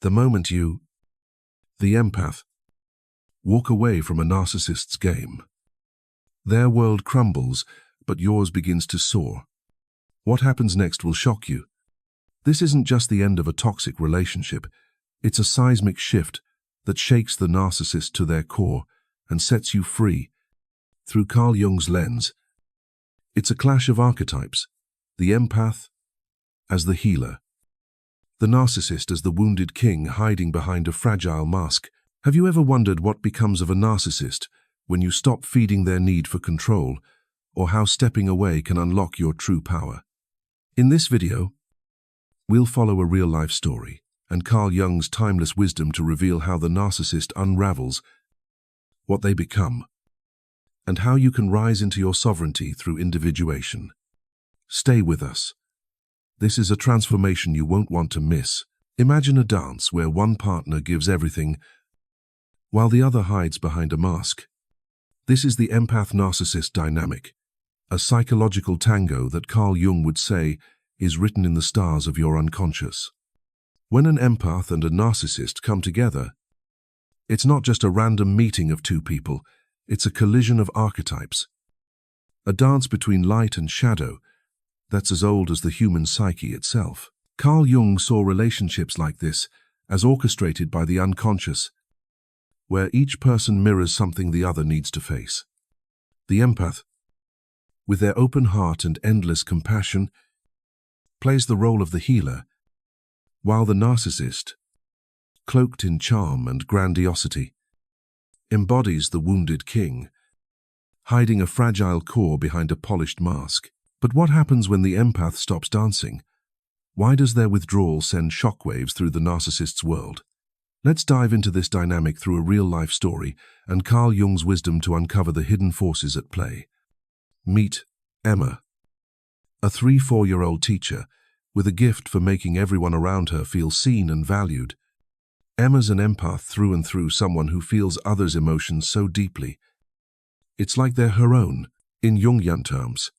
The moment you, the empath, walk away from a narcissist's game, their world crumbles, but yours begins to soar. What happens next will shock you. This isn't just the end of a toxic relationship. It's a seismic shift that shakes the narcissist to their core and sets you free. Through Carl Jung's lens, it's a clash of archetypes, the empath as the healer, the narcissist as the wounded king hiding behind a fragile mask. Have you ever wondered what becomes of a narcissist when you stop feeding their need for control, or how stepping away can unlock your true power? In this video, we'll follow a real-life story and Carl Jung's timeless wisdom to reveal how the narcissist unravels, what they become, and how you can rise into your sovereignty through individuation. Stay with us. This is a transformation you won't want to miss. Imagine a dance where one partner gives everything while the other hides behind a mask. This is the empath-narcissist dynamic, a psychological tango that Carl Jung would say is written in the stars of your unconscious. When an empath and a narcissist come together, it's not just a random meeting of two people, it's a collision of archetypes, a dance between light and shadow that's as old as the human psyche itself. Carl Jung saw relationships like this as orchestrated by the unconscious, where each person mirrors something the other needs to face. The empath, with their open heart and endless compassion, plays the role of the healer, while the narcissist, cloaked in charm and grandiosity, embodies the wounded king, hiding a fragile core behind a polished mask. But what happens when the empath stops dancing? Why does their withdrawal send shockwaves through the narcissist's world? Let's dive into this dynamic through a real-life story and Carl Jung's wisdom to uncover the hidden forces at play. Meet Emma, a 3-4-year-old teacher with a gift for making everyone around her feel seen and valued. Emma's an empath through and through, someone who feels others' emotions so deeply. It's like they're her own, in Jungian terms.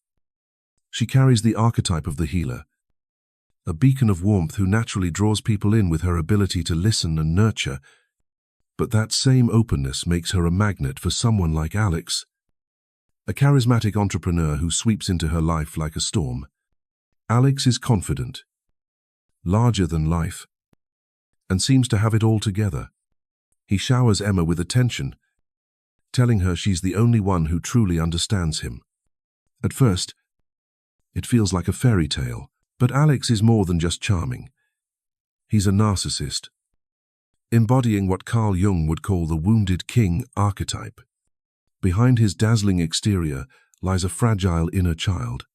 She carries the archetype of the healer, a beacon of warmth who naturally draws people in with her ability to listen and nurture. But that same openness makes her a magnet for someone like Alex, a charismatic entrepreneur who sweeps into her life like a storm. Alex is confident, larger than life, and seems to have it all together. He showers Emma with attention, telling her she's the only one who truly understands him. At first, it feels like a fairy tale, but Alex is more than just charming. He's a narcissist, embodying what Carl Jung would call the wounded king archetype. Behind his dazzling exterior lies a fragile inner child,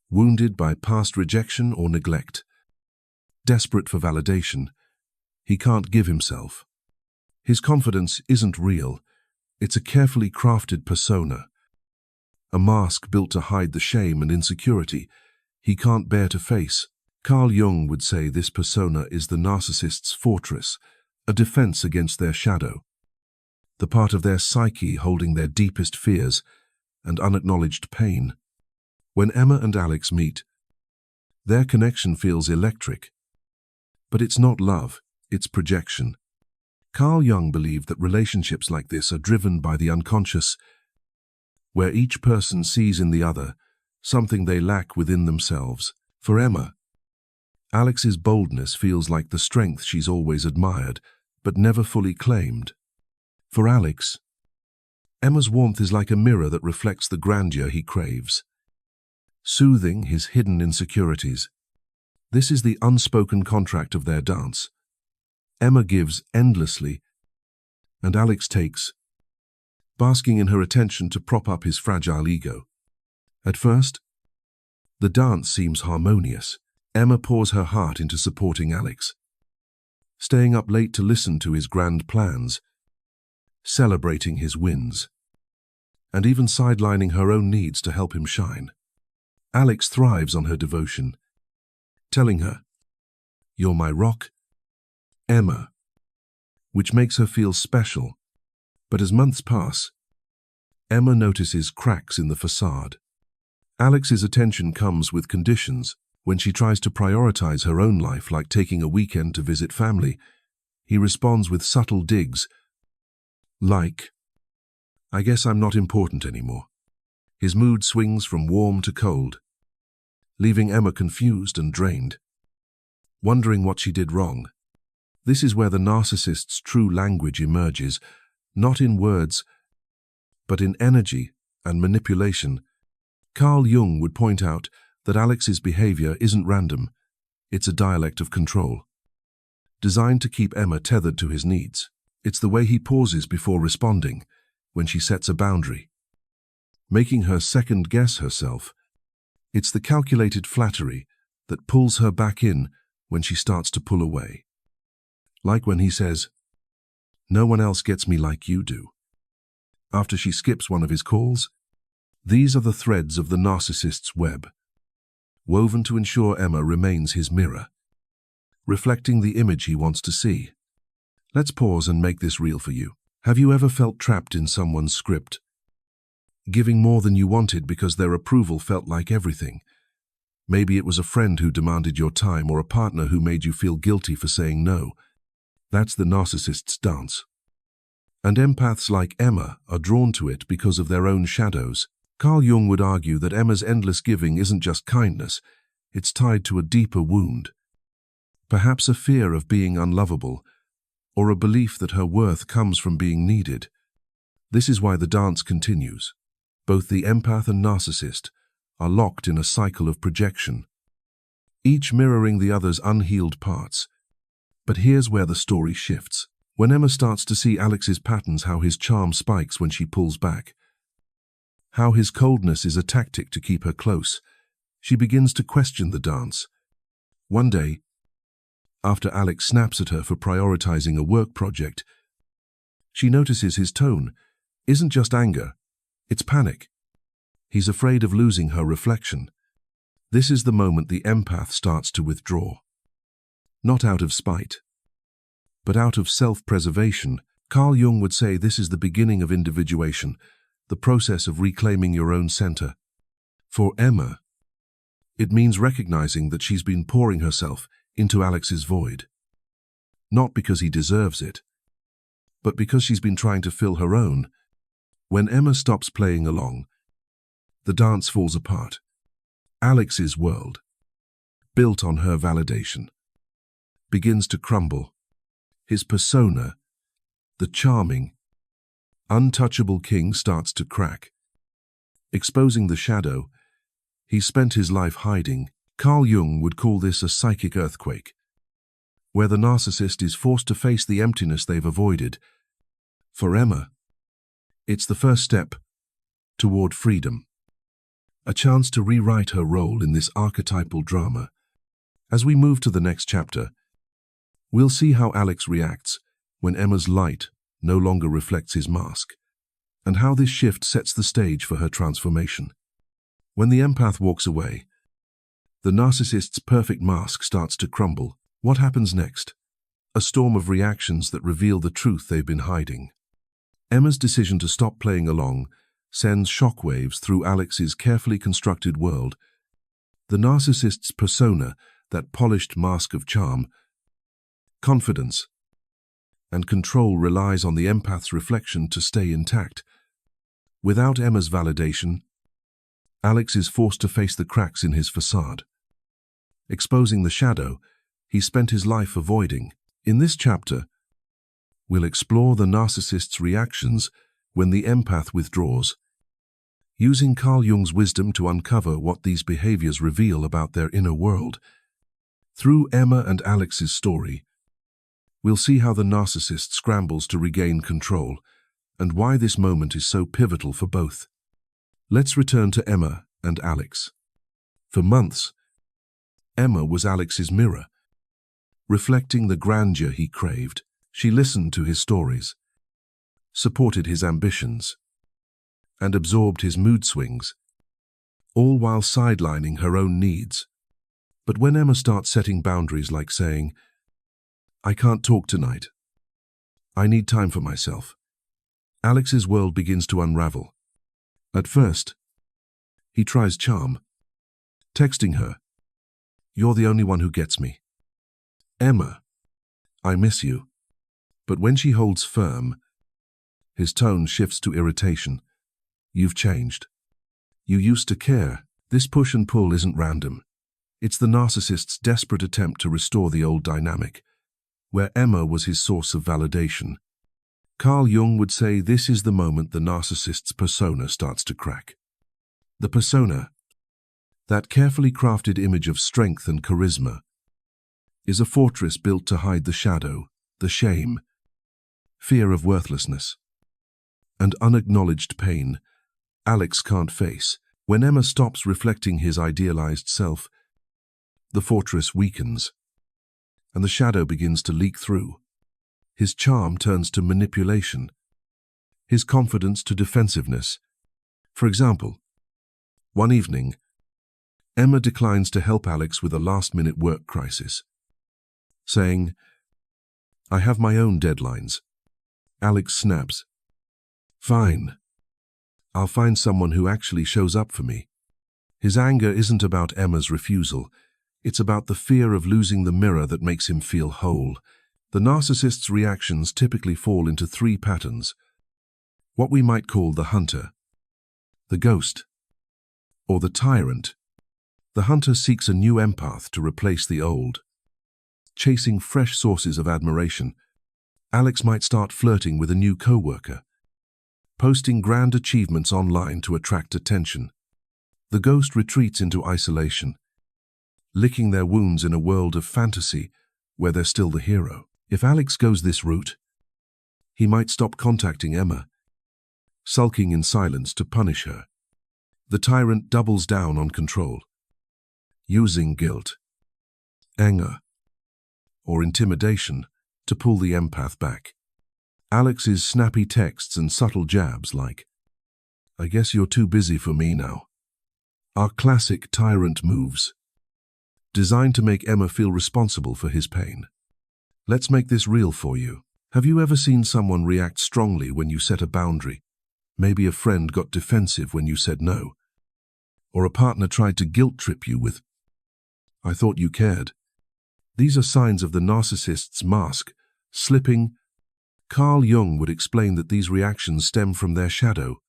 wounded by past rejection or neglect. Desperate for validation, he can't give himself. His confidence isn't real, it's a carefully crafted persona, a mask built to hide the shame and insecurity he can't bear to face. Carl Jung would say this persona is the narcissist's fortress, a defense against their shadow, the part of their psyche holding their deepest fears and unacknowledged pain. When Emma and Alex meet, their connection feels electric. But it's not love, it's projection. Carl Jung believed that relationships like this are driven by the unconscious, where each person sees in the other something they lack within themselves. For Emma, Alex's boldness feels like the strength she's always admired, but never fully claimed. For Alex, Emma's warmth is like a mirror that reflects the grandeur he craves, soothing his hidden insecurities. This is the unspoken contract of their dance. Emma gives endlessly, and Alex takes, basking in her attention to prop up his fragile ego. At first, the dance seems harmonious. Emma pours her heart into supporting Alex, staying up late to listen to his grand plans, celebrating his wins, and even sidelining her own needs to help him shine. Alex thrives on her devotion, telling her, "You're my rock, Emma," which makes her feel special. But as months pass, Emma notices cracks in the facade. Alex's attention comes with conditions. When she tries to prioritize her own life, like taking a weekend to visit family, He responds with subtle digs, like, "I guess I'm not important anymore." His mood swings from warm to cold, leaving Emma confused and drained, wondering what she did wrong. This is where the narcissist's true language emerges, not in words, but in energy and manipulation. Carl Jung would point out that Alex's behavior isn't random, it's a dialect of control, designed to keep Emma tethered to his needs. It's the way he pauses before responding, when she sets a boundary, making her second-guess herself. It's the calculated flattery that pulls her back in when she starts to pull away. Like when he says, "No one else gets me like you do," after she skips one of his calls. These are the threads of the narcissist's web, woven to ensure Emma remains his mirror, reflecting the image he wants to see. Let's pause and make this real for you. Have you ever felt trapped in someone's script, giving more than you wanted because their approval felt like everything? Maybe it was a friend who demanded your time or a partner who made you feel guilty for saying no. That's the narcissist's dance. And empaths like Emma are drawn to it because of their own shadows. Carl Jung would argue that Emma's endless giving isn't just kindness, it's tied to a deeper wound. Perhaps a fear of being unlovable, or a belief that her worth comes from being needed. This is why the dance continues. Both the empath and narcissist are locked in a cycle of projection, each mirroring the other's unhealed parts. But here's where the story shifts. When Emma starts to see Alex's patterns, how his charm spikes when she pulls back, how his coldness is a tactic to keep her close, she begins to question the dance. One day, after Alex snaps at her for prioritizing a work project, she notices his tone isn't just anger, it's panic. He's afraid of losing her reflection. This is the moment the empath starts to withdraw. Not out of spite, but out of self-preservation. Carl Jung would say this is the beginning of individuation, the process of reclaiming your own center. For Emma, it means recognizing that she's been pouring herself into Alex's void. Not because he deserves it, but because she's been trying to fill her own. When Emma stops playing along, the dance falls apart. Alex's world, built on her validation, begins to crumble. His persona, the charming, untouchable king, starts to crack, exposing the shadow he spent his life hiding. Carl Jung would call this a psychic earthquake, where the narcissist is forced to face the emptiness they've avoided. For Emma, it's the first step toward freedom, a chance to rewrite her role in this archetypal drama. As we move to the next chapter, we'll see how Alex reacts when Emma's light no longer reflects his mask, and how this shift sets the stage for her transformation. When the empath walks away, the narcissist's perfect mask starts to crumble. What happens next? A storm of reactions that reveal the truth they've been hiding. Emma's decision to stop playing along sends shockwaves through Alex's carefully constructed world. The narcissist's persona, that polished mask of charm, confidence, and control, relies on the empath's reflection to stay intact. Without Emma's validation, Alex is forced to face the cracks in his facade, exposing the shadow he spent his life avoiding. In this chapter, we'll explore the narcissist's reactions when the empath withdraws, using Carl Jung's wisdom to uncover what these behaviors reveal about their inner world. Through Emma and Alex's story, we'll see how the narcissist scrambles to regain control and why this moment is so pivotal for both. Let's return to Emma and Alex. For months, Emma was Alex's mirror, reflecting the grandeur he craved. She listened to his stories, supported his ambitions, and absorbed his mood swings, all while sidelining her own needs. But when Emma starts setting boundaries, like saying, "I can't talk tonight, I need time for myself," Alex's world begins to unravel. At first, he tries charm, texting her, "You're the only one who gets me." "Emma, I miss you." But when she holds firm, his tone shifts to irritation. You've changed. You used to care. This push and pull isn't random. It's the narcissist's desperate attempt to restore the old dynamic, where Emma was his source of validation. Carl Jung would say this is the moment the narcissist's persona starts to crack. The persona, that carefully crafted image of strength and charisma, is a fortress built to hide the shadow, the shame, fear of worthlessness, and unacknowledged pain Alex can't face. When Emma stops reflecting his idealized self, the fortress weakens, and the shadow begins to leak through. His charm turns to manipulation, his confidence to defensiveness. For example, one evening, Emma declines to help Alex with a last-minute work crisis, saying, "I have my own deadlines." Alex snaps, "Fine. I'll find someone who actually shows up for me." His anger isn't about Emma's refusal. It's about the fear of losing the mirror that makes him feel whole. The narcissist's reactions typically fall into three patterns: what we might call the hunter, the ghost, or the tyrant. The hunter seeks a new empath to replace the old. Chasing fresh sources of admiration, Alex might start flirting with a new co-worker, posting grand achievements online to attract attention. The ghost retreats into isolation, licking their wounds in a world of fantasy where they're still the hero. If Alex goes this route, he might stop contacting Emma, sulking in silence to punish her. The tyrant doubles down on control, using guilt, anger, or intimidation to pull the empath back. Alex's snappy texts and subtle jabs like, "I guess you're too busy for me now," are classic tyrant moves, designed to make Emma feel responsible for his pain. Let's make this real for you. Have you ever seen someone react strongly when you set a boundary? Maybe a friend got defensive when you said no, or a partner tried to guilt-trip you with, "I thought you cared." These are signs of the narcissist's mask slipping. Carl Jung would explain that these reactions stem from their shadow,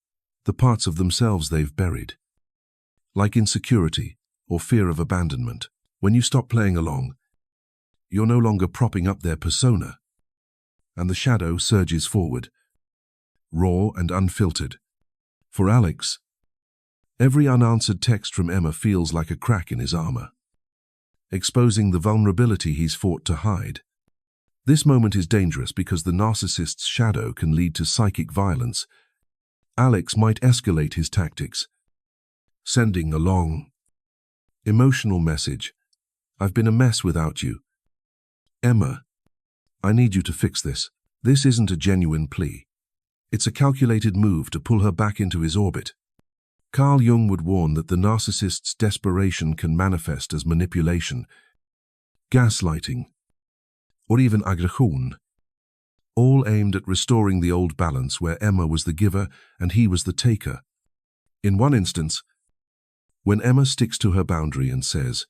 the parts of themselves they've buried, like insecurity or fear of abandonment. When you stop playing along, you're no longer propping up their persona, and the shadow surges forward, raw and unfiltered. For Alex, every unanswered text from Emma feels like a crack in his armor, exposing the vulnerability he's fought to hide. This moment is dangerous because the narcissist's shadow can lead to psychic violence. Alex might escalate his tactics, sending a long, emotional message. "I've been a mess without you. Emma, I need you to fix this." This isn't a genuine plea. It's a calculated move to pull her back into his orbit. Carl Jung would warn that the narcissist's desperation can manifest as manipulation, gaslighting, or even aggression, all aimed at restoring the old balance where Emma was the giver and he was the taker. In one instance, when Emma sticks to her boundary and says,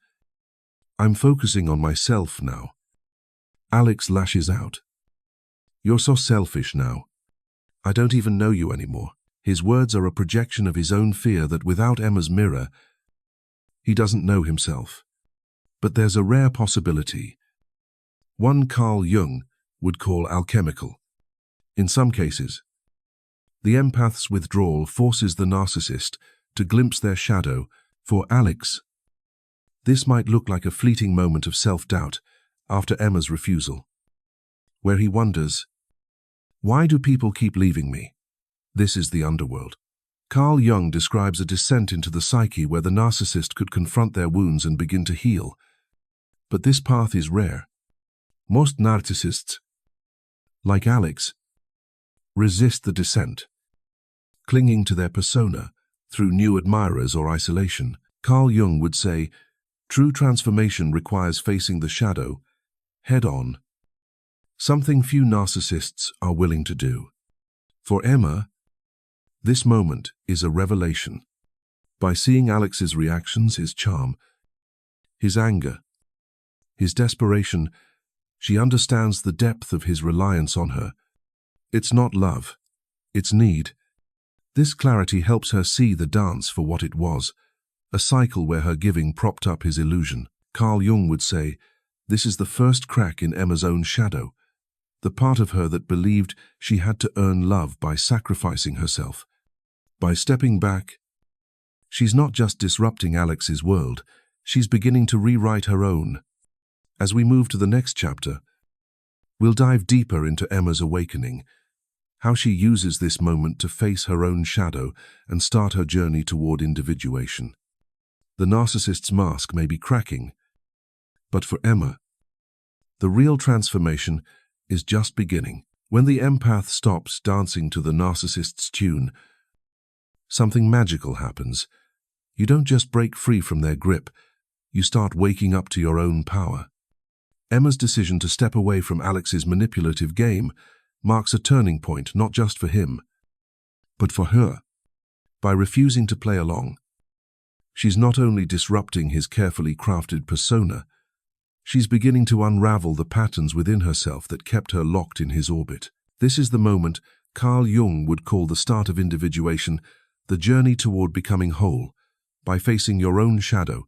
"I'm focusing on myself now," Alex lashes out. "You're so selfish now. I don't even know you anymore." His words are a projection of his own fear that without Emma's mirror, he doesn't know himself. But there's a rare possibility, one Carl Jung would call alchemical. In some cases, the empath's withdrawal forces the narcissist to glimpse their shadow. For Alex, this might look like a fleeting moment of self-doubt after Emma's refusal, where he wonders, "Why do people keep leaving me?" This is the underworld. Carl Jung describes a descent into the psyche where the narcissist could confront their wounds and begin to heal. But this path is rare. Most narcissists, like Alex, resist the descent, clinging to their persona through new admirers or isolation. Carl Jung would say, true transformation requires facing the shadow head-on, something few narcissists are willing to do. For Emma, this moment is a revelation. By seeing Alex's reactions, his charm, his anger, his desperation, She understands the depth of his reliance on her. It's not love, it's need. This clarity helps her see the dance for what it was, a cycle where her giving propped up his illusion. Carl Jung would say, this is the first crack in Emma's own shadow, the part of her that believed she had to earn love by sacrificing herself. By stepping back, she's not just disrupting Alex's world, she's beginning to rewrite her own. As we move to the next chapter, we'll dive deeper into Emma's awakening, how she uses this moment to face her own shadow and start her journey toward individuation. The narcissist's mask may be cracking, but for Emma, the real transformation is just beginning. When the empath stops dancing to the narcissist's tune, something magical happens. You don't just break free from their grip, you start waking up to your own power. Emma's decision to step away from Alex's manipulative game marks a turning point not just for him, but for her. By refusing to play along, she's not only disrupting his carefully crafted persona, she's beginning to unravel the patterns within herself that kept her locked in his orbit. This is the moment Carl Jung would call the start of individuation, the journey toward becoming whole, by facing your own shadow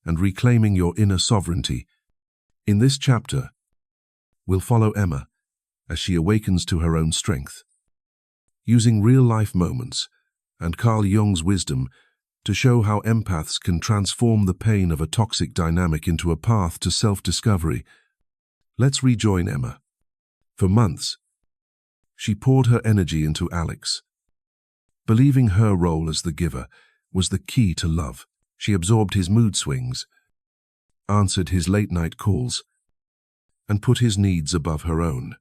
and reclaiming your inner sovereignty. In this chapter, we'll follow Emma as she awakens to her own strength, using real-life moments and Carl Jung's wisdom to show how empaths can transform the pain of a toxic dynamic into a path to self-discovery. Let's rejoin Emma. For months, she poured her energy into Alex, believing her role as the giver was the key to love. She absorbed his mood swings, answered his late-night calls, and put his needs above her own,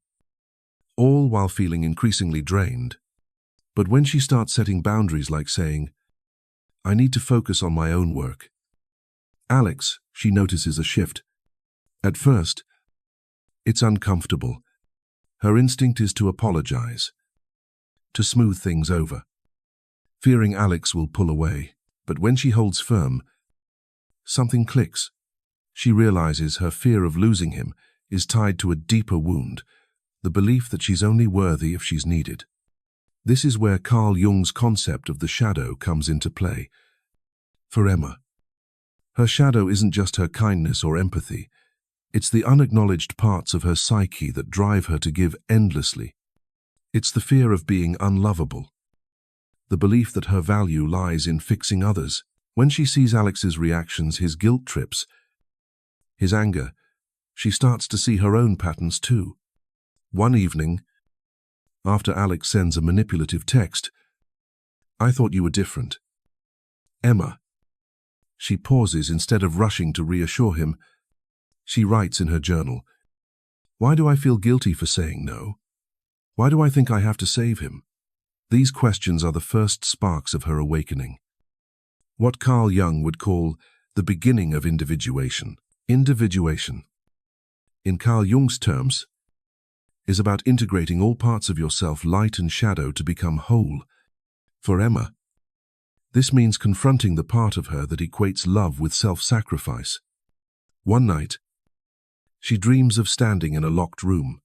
all while feeling increasingly drained. But when she starts setting boundaries like saying, I need to focus on my own work, Alex, she notices a shift. At first, it's uncomfortable. Her instinct is to apologize, to smooth things over, fearing Alex will pull away. But when she holds firm, something clicks. She realizes her fear of losing him is tied to a deeper wound, the belief that she's only worthy if she's needed. This is where Carl Jung's concept of the shadow comes into play. For Emma, her shadow isn't just her kindness or empathy, it's the unacknowledged parts of her psyche that drive her to give endlessly. It's the fear of being unlovable, the belief that her value lies in fixing others. When she sees Alex's reactions, his guilt trips, his anger, she starts to see her own patterns too. One evening, after Alex sends a manipulative text, I thought you were different. Emma. She pauses instead of rushing to reassure him. She writes in her journal, why do I feel guilty for saying no? Why do I think I have to save him? These questions are the first sparks of her awakening. What Carl Jung would call the beginning of individuation. Individuation, in Carl Jung's terms, is about integrating all parts of yourself, light and shadow, to become whole. For Emma, this means confronting the part of her that equates love with self-sacrifice. One night, she dreams of standing in a locked room,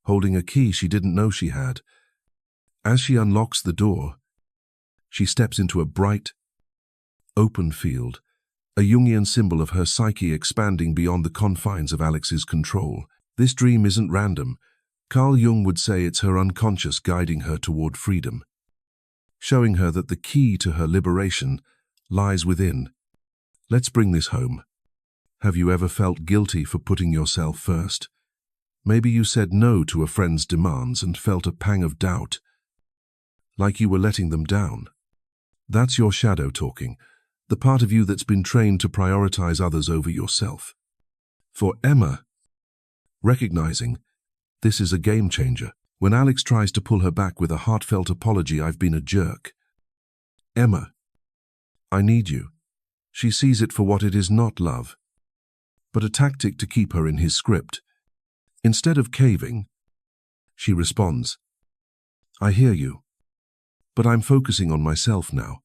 holding a key she didn't know she had. As she unlocks the door, she steps into a bright, open field, a Jungian symbol of her psyche expanding beyond the confines of Alex's control. This dream isn't random. Carl Jung would say it's her unconscious guiding her toward freedom, showing her that the key to her liberation lies within. Let's bring this home. Have you ever felt guilty for putting yourself first? Maybe you said no to a friend's demands and felt a pang of doubt, like you were letting them down. That's your shadow talking, the part of you that's been trained to prioritize others over yourself. For Emma, recognizing this is a game changer. When Alex tries to pull her back with a heartfelt apology, I've been a jerk. Emma, I need you. She sees it for what it is, not love, but a tactic to keep her in his script. Instead of caving, she responds, I hear you, but I'm focusing on myself now.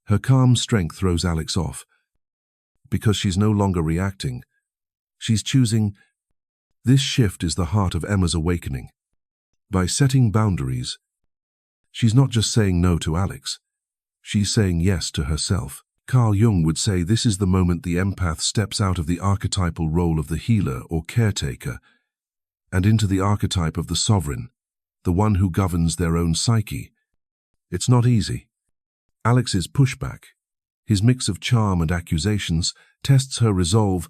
Her calm strength throws Alex off. Because she's no longer reacting, she's choosing This shift is the heart of Emma's awakening. By setting boundaries, she's not just saying no to Alex, she's saying yes to herself. Carl Jung would say this is the moment the empath steps out of the archetypal role of the healer or caretaker and into the archetype of the sovereign, the one who governs their own psyche. It's not easy. Alex's pushback, his mix of charm and accusations, tests her resolve,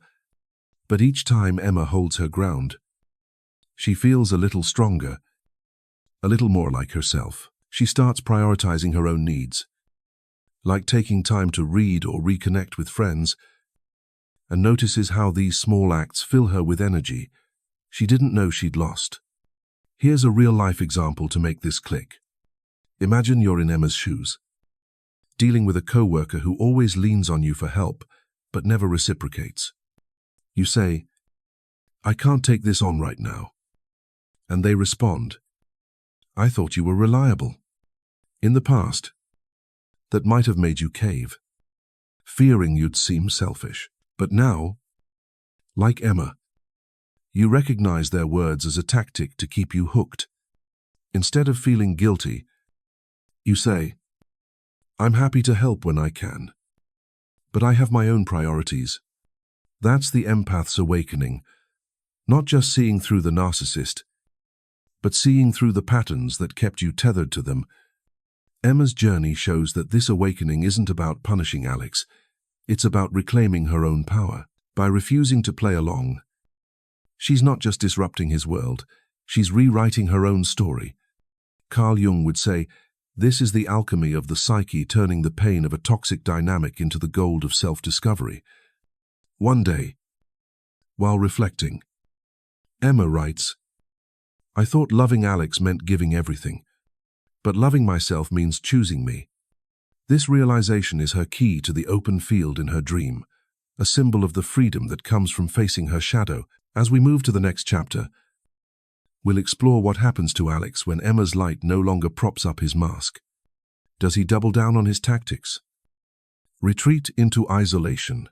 but each time Emma holds her ground, she feels a little stronger, a little more like herself. She starts prioritizing her own needs, like taking time to read or reconnect with friends, and notices how these small acts fill her with energy she didn't know she'd lost. Here's a real-life example to make this click. Imagine you're in Emma's shoes, dealing with a coworker who always leans on you for help, but never reciprocates. You say, "I can't take this on right now." And they respond, "I thought you were reliable." In the past, that might have made you cave, fearing you'd seem selfish. But now, like Emma, you recognize their words as a tactic to keep you hooked. Instead of feeling guilty, you say, "I'm happy to help when I can, but I have my own priorities." That's the empath's awakening, not just seeing through the narcissist, but seeing through the patterns that kept you tethered to them. Emma's journey shows that this awakening isn't about punishing Alex, it's about reclaiming her own power. By refusing to play along, she's not just disrupting his world, she's rewriting her own story. Carl Jung would say, this is the alchemy of the psyche, turning the pain of a toxic dynamic into the gold of self-discovery. One day, while reflecting, Emma writes, "I thought loving Alex meant giving everything, but loving myself means choosing me." This realization is her key to the open field in her dream, a symbol of the freedom that comes from facing her shadow. As we move to the next chapter, we'll explore what happens to Alex when Emma's light no longer props up his mask. Does he double down on his tactics, retreat into isolation,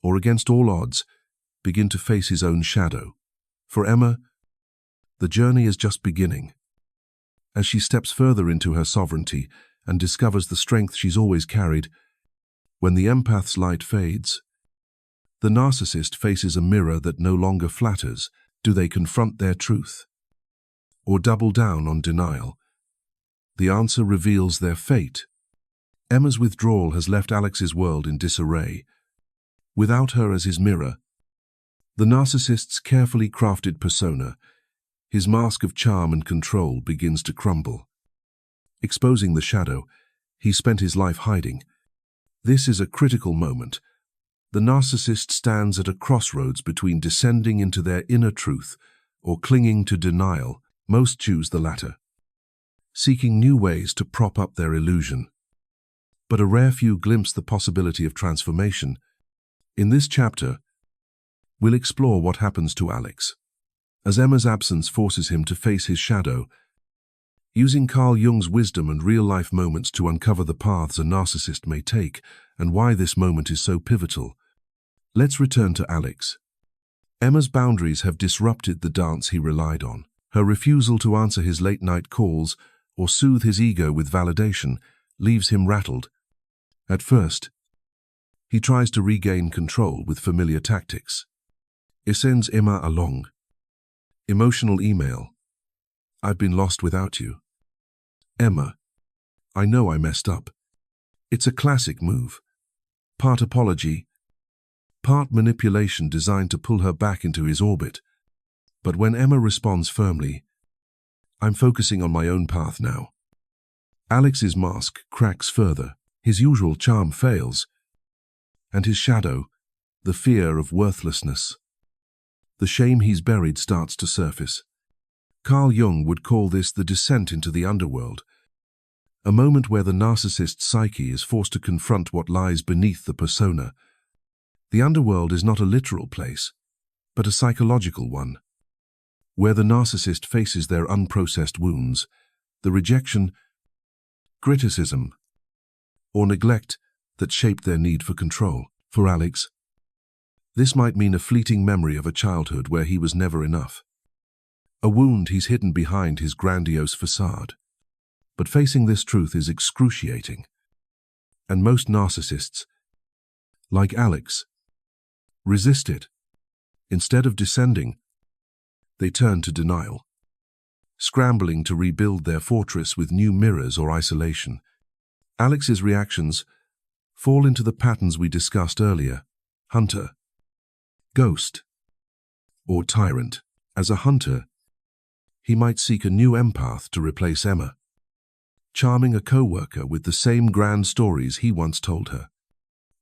or against all odds, begin to face his own shadow? For Emma, the journey is just beginning. As she steps further into her sovereignty and discovers the strength she's always carried, when the empath's light fades, the narcissist faces a mirror that no longer flatters. Do they confront their truth, or double down on denial? The answer reveals their fate. Emma's withdrawal has left Alex's world in disarray. Without her as his mirror, the narcissist's carefully crafted persona, his mask of charm and control, begins to crumble, exposing the shadow he spent his life hiding. This is a critical moment. The narcissist stands at a crossroads between descending into their inner truth or clinging to denial. Most choose the latter, seeking new ways to prop up their illusion. But a rare few glimpse the possibility of transformation. In this chapter, we'll explore what happens to Alex as Emma's absence forces him to face his shadow, using Carl Jung's wisdom and real-life moments to uncover the paths a narcissist may take and why this moment is so pivotal. Let's return to Alex. Emma's boundaries have disrupted the dance he relied on. Her refusal to answer his late-night calls or soothe his ego with validation leaves him rattled. At first, he tries to regain control with familiar tactics. He sends Emma a long, emotional email. "I've been lost without you. Emma, I know I messed up." It's a classic move. Part apology, part manipulation designed to pull her back into his orbit. But when Emma responds firmly, "I'm focusing on my own path now," Alex's mask cracks further. His usual charm fails, and his shadow, the fear of worthlessness, the shame he's buried, starts to surface. Carl Jung would call this the descent into the underworld, a moment where the narcissist's psyche is forced to confront what lies beneath the persona. The underworld is not a literal place, but a psychological one, where the narcissist faces their unprocessed wounds, the rejection, criticism, or neglect that shaped their need for control. For Alex, This might mean a fleeting memory of a childhood where he was never enough. A wound he's hidden behind his grandiose facade. But facing this truth is excruciating. And most narcissists, like Alex, resist it. Instead of descending, they turn to denial, scrambling to rebuild their fortress with new mirrors or isolation. Alex's reactions fall into the patterns we discussed earlier: hunter, ghost, or tyrant. As a hunter, he might seek a new empath to replace Emma, charming a co-worker with the same grand stories he once told her.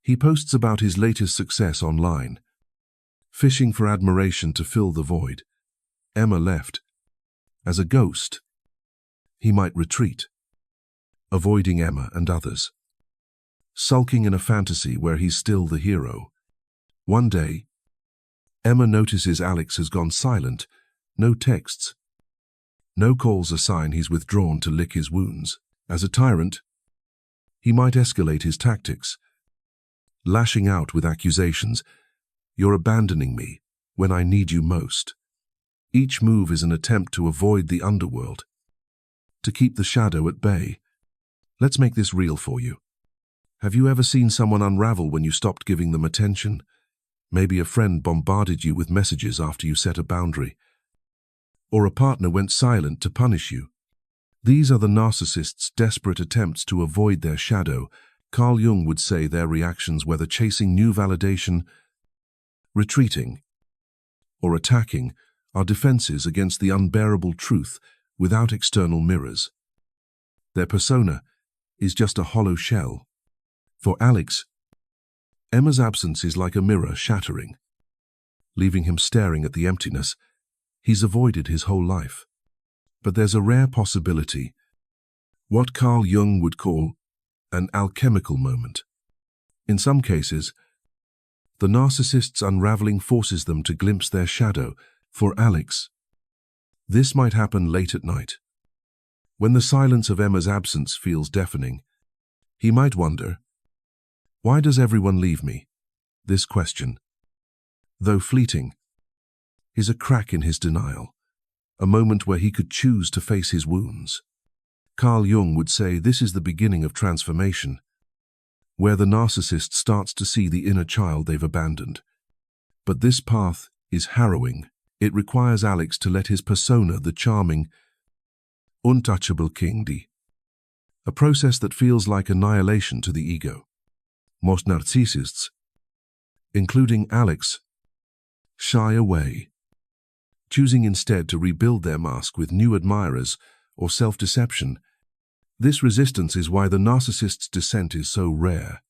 He posts about his latest success online, fishing for admiration to fill the void Emma left. As a ghost, he might retreat, avoiding Emma and others, sulking in a fantasy where he's still the hero. One day, Emma notices Alex has gone silent. No texts, no calls, a sign he's withdrawn to lick his wounds. As a tyrant, he might escalate his tactics, lashing out with accusations. You're abandoning me when I need you most. Each move is an attempt to avoid the underworld, to keep the shadow at bay. Let's make this real for you. Have you ever seen someone unravel when you stopped giving them attention? Maybe a friend bombarded you with messages after you set a boundary, or a partner went silent to punish you. These are the narcissist's desperate attempts to avoid their shadow. Carl Jung would say their reactions, whether chasing new validation, retreating, or attacking, are defenses against the unbearable truth without external mirrors. Their persona is just a hollow shell. For Alex, Emma's absence is like a mirror shattering, leaving him staring at the emptiness he's avoided his whole life. But there's a rare possibility, what Carl Jung would call an alchemical moment. In some cases, the narcissist's unraveling forces them to glimpse their shadow. For Alex, this might happen late at night. When the silence of Emma's absence feels deafening, he might wonder, why does everyone leave me? This question, though fleeting, is a crack in his denial, a moment where he could choose to face his wounds. Carl Jung would say this is the beginning of transformation, where the narcissist starts to see the inner child they've abandoned. But this path is harrowing. It requires Alex to let his persona, the charming, untouchable king, die. A process that feels like annihilation to the ego. Most narcissists, including Alex, shy away, choosing instead to rebuild their mask with new admirers or self-deception. This resistance is why the narcissist's descent is so rare.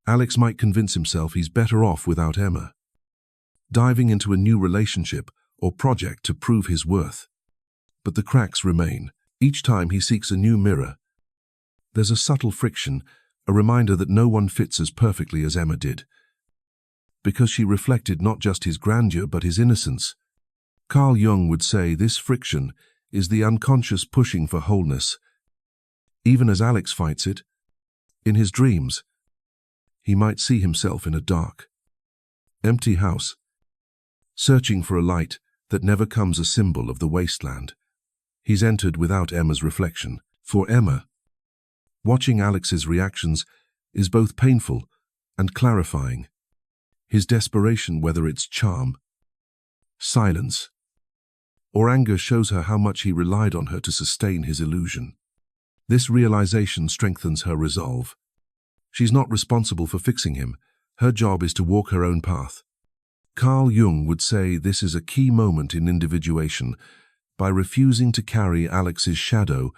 Alex might convince himself he's better off without Emma, diving into a new relationship or project to prove his worth. But the cracks remain. Each time he seeks a new mirror, there's a subtle friction, a reminder that no one fits as perfectly as Emma did, because she reflected not just his grandeur but his innocence. Carl Jung would say this friction is the unconscious pushing for wholeness. Even as Alex fights it, in his dreams, he might see himself in a dark, empty house, searching for a light that never comes, a symbol of the wasteland he's entered without Emma's reflection. For Emma, watching Alex's reactions is both painful and clarifying. His desperation, whether it's charm, silence, or anger, shows her how much he relied on her to sustain his illusion. This realization strengthens her resolve. She's not responsible for fixing him. Her job is to walk her own path. Carl Jung would say this is a key moment in individuation. By refusing to carry Alex's shadow,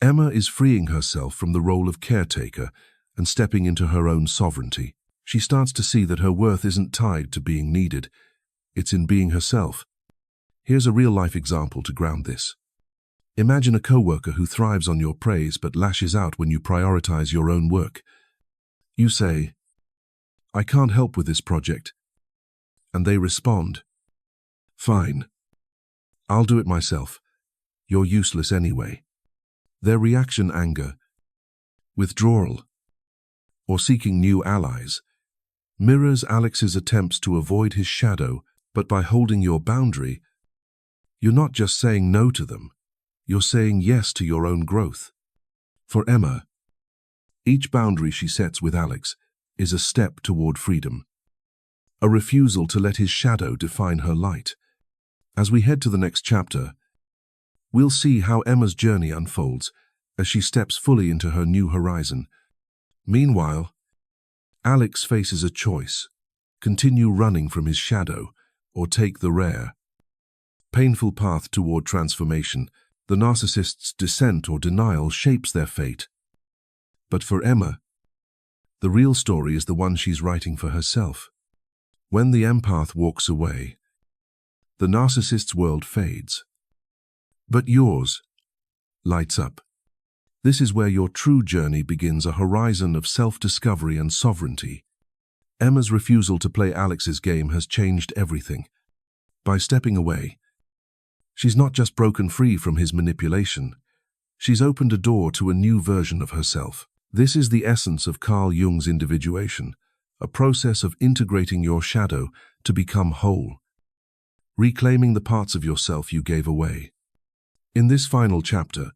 Emma is freeing herself from the role of caretaker and stepping into her own sovereignty. She starts to see that her worth isn't tied to being needed. It's in being herself. Here's a real-life example to ground this. Imagine a coworker who thrives on your praise but lashes out when you prioritize your own work. You say, "I can't help with this project." And they respond, "Fine. I'll do it myself. You're useless anyway." Their reaction: anger, withdrawal, or seeking new allies, mirrors Alex's attempts to avoid his shadow, but by holding your boundary, you're not just saying no to them, you're saying yes to your own growth. For Emma, each boundary she sets with Alex is a step toward freedom, a refusal to let his shadow define her light. As we head to the next chapter, we'll see how Emma's journey unfolds as she steps fully into her new horizon. Meanwhile, Alex faces a choice: continue running from his shadow or take the rare, painful path toward transformation. The narcissist's descent or denial shapes their fate. But for Emma, the real story is the one she's writing for herself. When the empath walks away, the narcissist's world fades. But yours lights up. This is where your true journey begins, a horizon of self-discovery and sovereignty. Emma's refusal to play Alex's game has changed everything. By stepping away, she's not just broken free from his manipulation, she's opened a door to a new version of herself. This is the essence of Carl Jung's individuation, a process of integrating your shadow to become whole, reclaiming the parts of yourself you gave away. In this final chapter,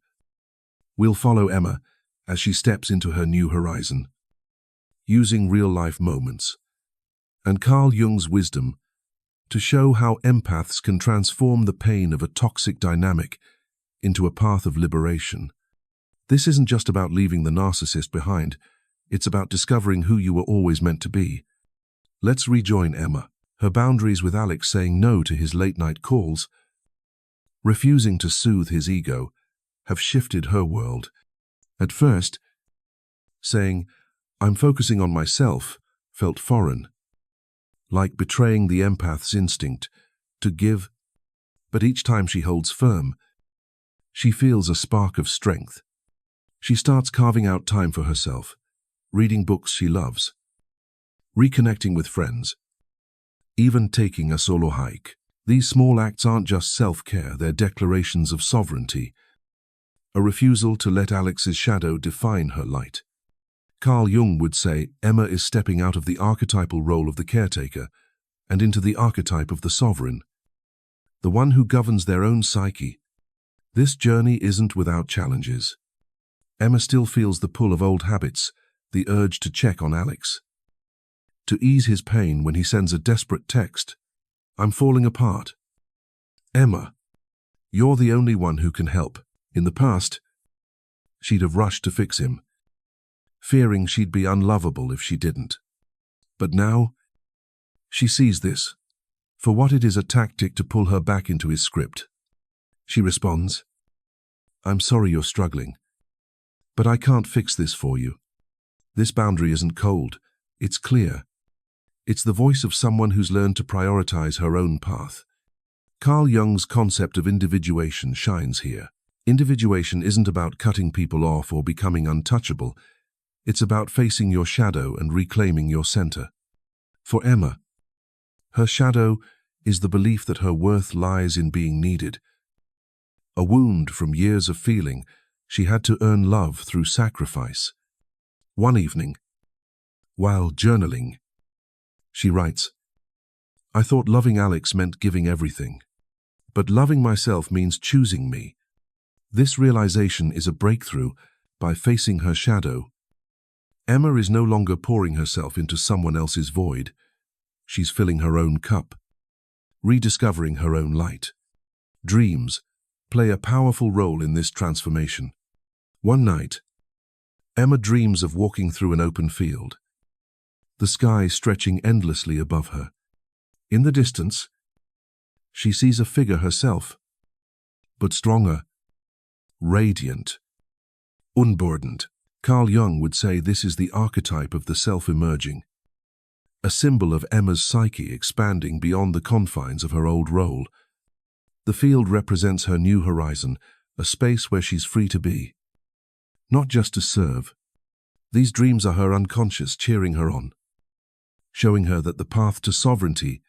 we'll follow Emma as she steps into her new horizon, using real-life moments and Carl Jung's wisdom to show how empaths can transform the pain of a toxic dynamic into a path of liberation. This isn't just about leaving the narcissist behind, it's about discovering who you were always meant to be. Let's rejoin Emma. Her boundaries with Alex, saying no to his late-night calls, refusing to soothe his ego, have shifted her world. At first, saying, "I'm focusing on myself," felt foreign, like betraying the empath's instinct to give. But each time she holds firm, she feels a spark of strength. She starts carving out time for herself, reading books she loves, reconnecting with friends, even taking a solo hike. These small acts aren't just self-care, they're declarations of sovereignty, a refusal to let Alex's shadow define her light. Carl Jung would say Emma is stepping out of the archetypal role of the caretaker and into the archetype of the sovereign, the one who governs their own psyche. This journey isn't without challenges. Emma still feels the pull of old habits, the urge to check on Alex, to ease his pain when he sends a desperate text, "I'm falling apart." Emma, you're the only one who can help. In the past, she'd have rushed to fix him, fearing she'd be unlovable if she didn't. But now, she sees this for what it is, a tactic to pull her back into his script. She responds, "I'm sorry you're struggling, but I can't fix this for you." This boundary isn't cold, it's clear. It's the voice of someone who's learned to prioritize her own path. Carl Jung's concept of individuation shines here. Individuation isn't about cutting people off or becoming untouchable. It's about facing your shadow and reclaiming your center. For Emma, her shadow is the belief that her worth lies in being needed. A wound from years of feeling she had to earn love through sacrifice. One evening, while journaling, she writes, "I thought loving Alex meant giving everything, but loving myself means choosing me." This realization is a breakthrough. By facing her shadow, Emma is no longer pouring herself into someone else's void. She's filling her own cup, rediscovering her own light. Dreams play a powerful role in this transformation. One night, Emma dreams of walking through an open field, the sky stretching endlessly above her. In the distance, she sees a figure herself, but stronger, radiant, unburdened. Carl Jung would say this is the archetype of the self-emerging, a symbol of Emma's psyche expanding beyond the confines of her old role. The field represents her new horizon, a space where she's free to be, not just to serve. These dreams are her unconscious cheering her on, showing her that the path to sovereignty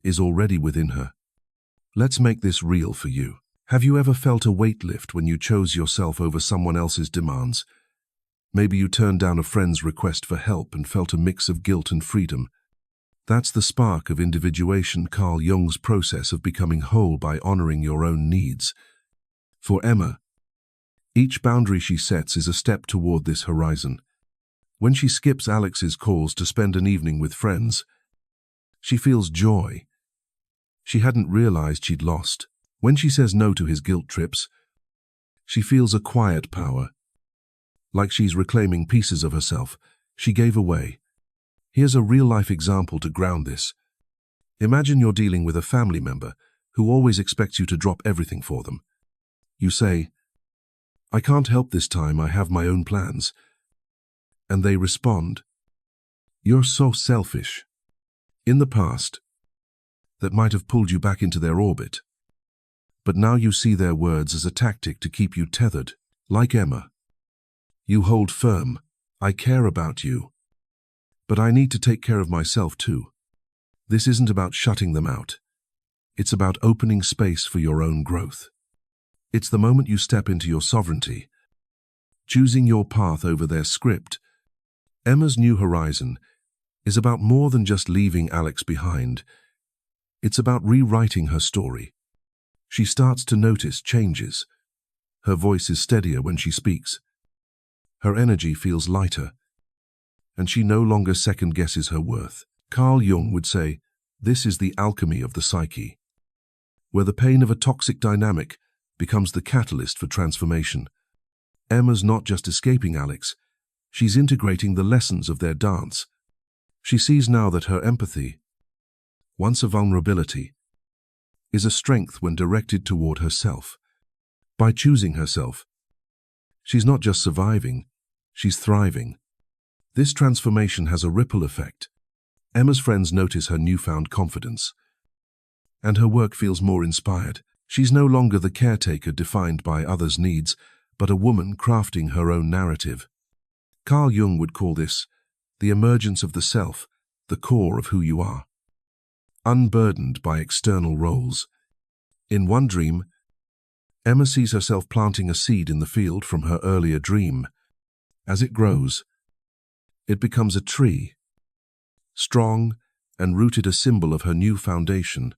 is already within her. Let's make this real for you. Have you ever felt a weight lift when you chose yourself over someone else's demands? Maybe you turned down a friend's request for help and felt a mix of guilt and freedom. That's the spark of individuation, Carl Jung's process of becoming whole by honoring your own needs. For Emma, each boundary she sets is a step toward this horizon. When she skips Alex's calls to spend an evening with friends, she feels joy she hadn't realized she'd lost. When she says no to his guilt trips, she feels a quiet power, like she's reclaiming pieces of herself she gave away. Here's a real-life example to ground this. Imagine you're dealing with a family member who always expects you to drop everything for them. You say, "I can't help this time, I have my own plans." And they respond, "You're so selfish." In the past, that might have pulled you back into their orbit. But now you see their words as a tactic to keep you tethered. Like Emma, you hold firm, "I care about you, but I need to take care of myself too." This isn't about shutting them out. It's about opening space for your own growth. It's the moment you step into your sovereignty, choosing your path over their script. Emma's new horizon is about more than just leaving Alex behind. It's about rewriting her story. She starts to notice changes. Her voice is steadier when she speaks. Her energy feels lighter, and she no longer second-guesses her worth. Carl Jung would say, this is the alchemy of the psyche, where the pain of a toxic dynamic becomes the catalyst for transformation. Emma's not just escaping Alex, she's integrating the lessons of their dance. She sees now that her empathy, once a vulnerability, is a strength when directed toward herself. By choosing herself, she's not just surviving, she's thriving. This transformation has a ripple effect. Emma's friends notice her newfound confidence, and her work feels more inspired. She's no longer the caretaker defined by others' needs, but a woman crafting her own narrative. Carl Jung would call this the emergence of the self, the core of who you are, unburdened by external roles. In one dream, Emma sees herself planting a seed in the field from her earlier dream. As it grows, it becomes a tree, strong and rooted, a symbol of her new foundation,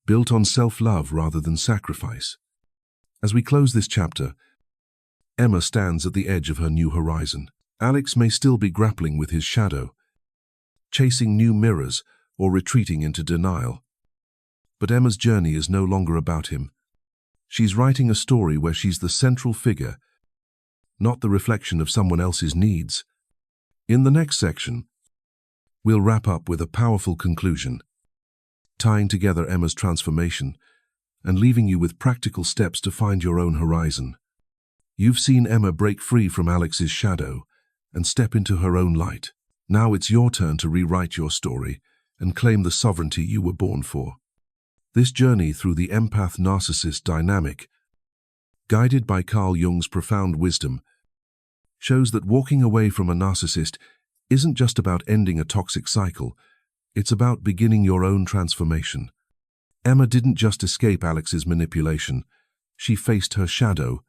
built on self-love rather than sacrifice. As we close this chapter, Emma stands at the edge of her new horizon. Alex may still be grappling with his shadow, chasing new mirrors or retreating into denial. But Emma's journey is no longer about him. She's writing a story where she's the central figure, not the reflection of someone else's needs. In the next section, we'll wrap up with a powerful conclusion, tying together Emma's transformation and leaving you with practical steps to find your own horizon. You've seen Emma break free from Alex's shadow and step into her own light. Now it's your turn to rewrite your story and claim the sovereignty you were born for. This journey through the empath-narcissist dynamic, guided by Carl Jung's profound wisdom, shows that walking away from a narcissist isn't just about ending a toxic cycle, it's about beginning your own transformation. Emma didn't just escape Alex's manipulation, she faced her shadow,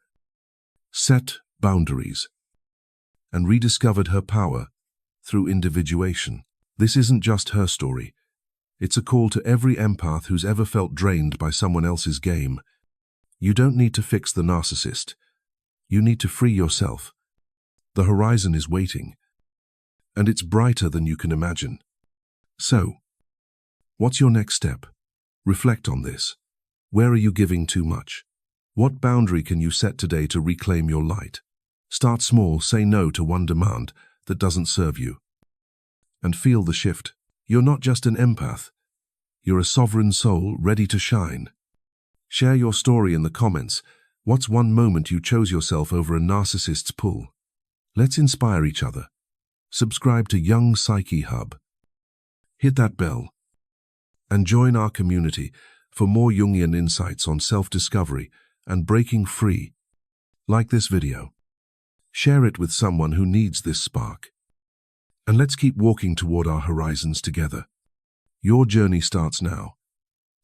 set boundaries, and rediscovered her power through individuation. This isn't just her story. It's a call to every empath who's ever felt drained by someone else's game. You don't need to fix the narcissist. You need to free yourself. The horizon is waiting, and it's brighter than you can imagine. So, what's your next step? Reflect on this. Where are you giving too much? What boundary can you set today to reclaim your light? Start small, say no to one demand that doesn't serve you, and feel the shift. You're not just an empath. You're a sovereign soul ready to shine. Share your story in the comments. What's one moment you chose yourself over a narcissist's pull? Let's inspire each other. Subscribe to Young Psyche Hub. Hit that bell and join our community for more Jungian insights on self-discovery and breaking free. Like this video. Share it with someone who needs this spark. And let's keep walking toward our horizons together. Your journey starts now.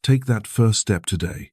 Take that first step today.